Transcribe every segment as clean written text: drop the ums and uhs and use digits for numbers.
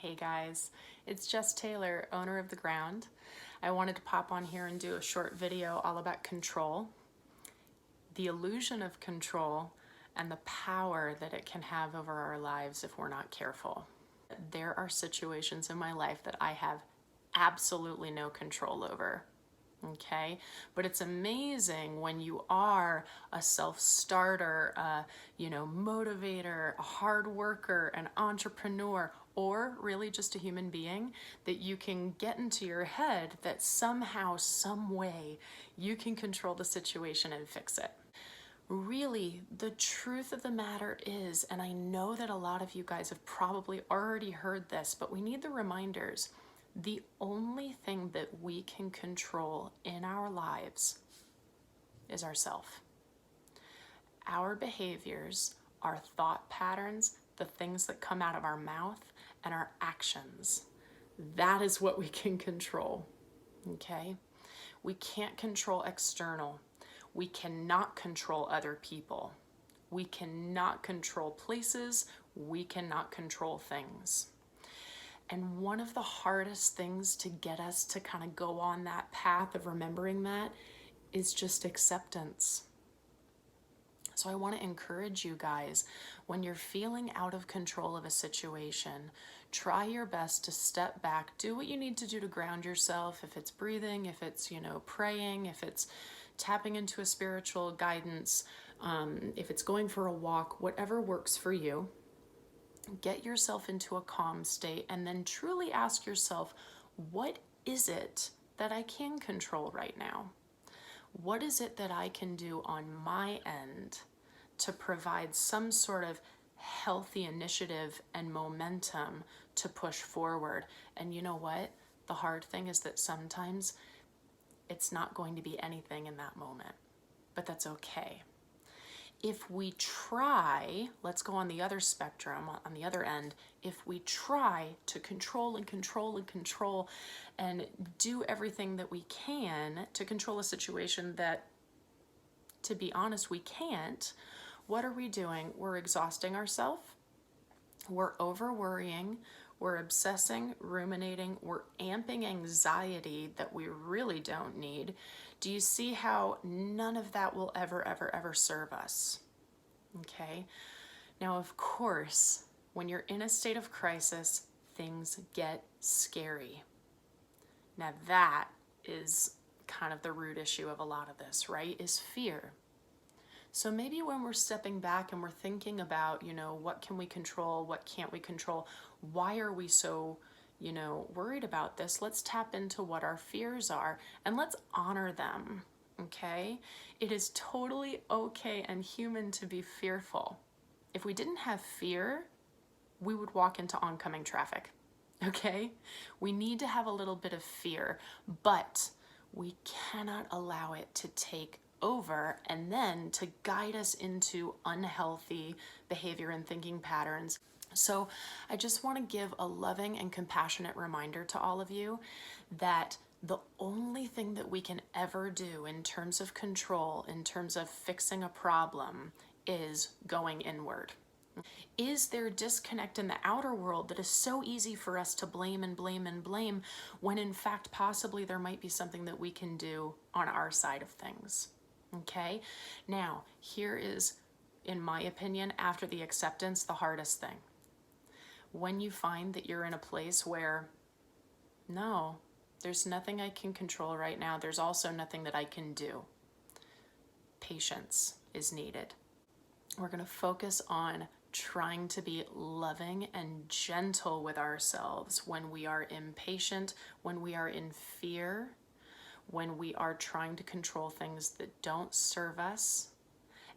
Hey guys, it's Jess Taylor, owner of The Ground. I wanted to pop on here and do a short video all about control, the illusion of control, and the power that it can have over our lives if we're not careful. There are situations in my life that I have absolutely no control over. Okay, but it's amazing when you are a self-starter, motivator, a hard worker, an entrepreneur, or really just a human being, that you can get into your head that somehow, some way, you can control the situation and fix it. Really, the truth of the matter is, and I know that a lot of you guys have probably already heard this, but we need the reminders. The only thing that we can control in our lives is ourself. Our behaviors, our thought patterns, the things that come out of our mouth, and our actions. That is what we can control, okay? We can't control external. We cannot control other people. We cannot control places. We cannot control things. And one of the hardest things to get us to kind of go on that path of remembering that is just acceptance. So I want to encourage you guys, when you're feeling out of control of a situation, try your best to step back, do what you need to do to ground yourself. If it's breathing, if it's, praying, if it's tapping into a spiritual guidance, if it's going for a walk, whatever works for you. Get yourself into a calm state and then truly ask yourself, what is it that I can control right now? What is it that I can do on my end to provide some sort of healthy initiative and momentum to push forward? And you know what? The hard thing is that sometimes it's not going to be anything in that moment, but that's okay. If we try, let's go on the other spectrum, on the other end, if we try to control and control and control and do everything that we can to control a situation that, to be honest, we can't, what are we doing? We're exhausting ourselves, we're over worrying, we're obsessing, ruminating, we're amping anxiety that we really don't need. Do you see how none of that will ever serve us? Okay. Now, of course, when you're in a state of crisis, things get scary. Now, that is kind of the root issue of a lot of this, right? Is fear. So maybe when we're stepping back and we're thinking about, what can we control? What can't we control? Why are we so, worried about this? Let's tap into what our fears are and let's honor them, okay? It is totally okay and human to be fearful. If we didn't have fear, we would walk into oncoming traffic, okay? We need to have a little bit of fear, but we cannot allow it to take over and then to guide us into unhealthy behavior and thinking patterns. So I just want to give a loving and compassionate reminder to all of you that the only thing that we can ever do in terms of control, in terms of fixing a problem, is going inward. Is there disconnect in the outer world that is so easy for us to blame and blame and blame when in fact possibly there might be something that we can do on our side of things? Okay, now here is, in my opinion, after the acceptance, the hardest thing. When you find that you're in a place where, no, there's nothing I can control right now, there's also nothing that I can do. Patience is needed. We're going to focus on trying to be loving and gentle with ourselves when we are impatient, when we are in fear, when we are trying to control things that don't serve us,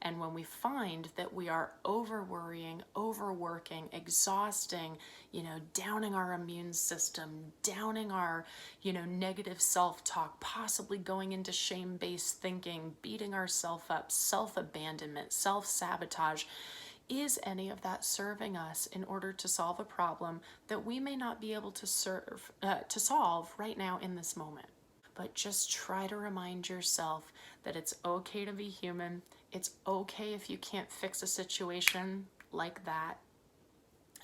and when we find that we are over worrying, overworking, exhausting, downing our immune system, downing our, negative self-talk, possibly going into shame-based thinking, beating ourselves up, self-abandonment, self-sabotage. Is any of that serving us in order to solve a problem that we may not be able to solve right now in this moment? But just try to remind yourself that it's okay to be human. It's okay if you can't fix a situation like that.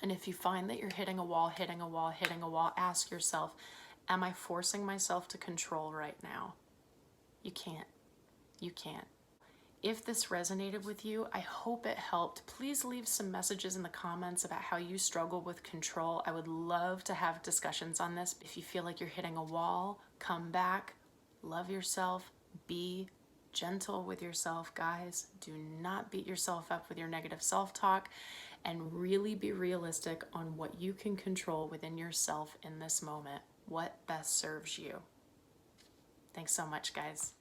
And if you find that you're hitting a wall, ask yourself, am I forcing myself to control right now? You can't. You can't. If this resonated with you, I hope it helped. Please leave some messages in the comments about how you struggle with control. I would love to have discussions on this. If you feel like you're hitting a wall, come back, love yourself, be gentle with yourself, guys. Do not beat yourself up with your negative self-talk, and really be realistic on what you can control within yourself in this moment. What best serves you. Thanks so much, guys.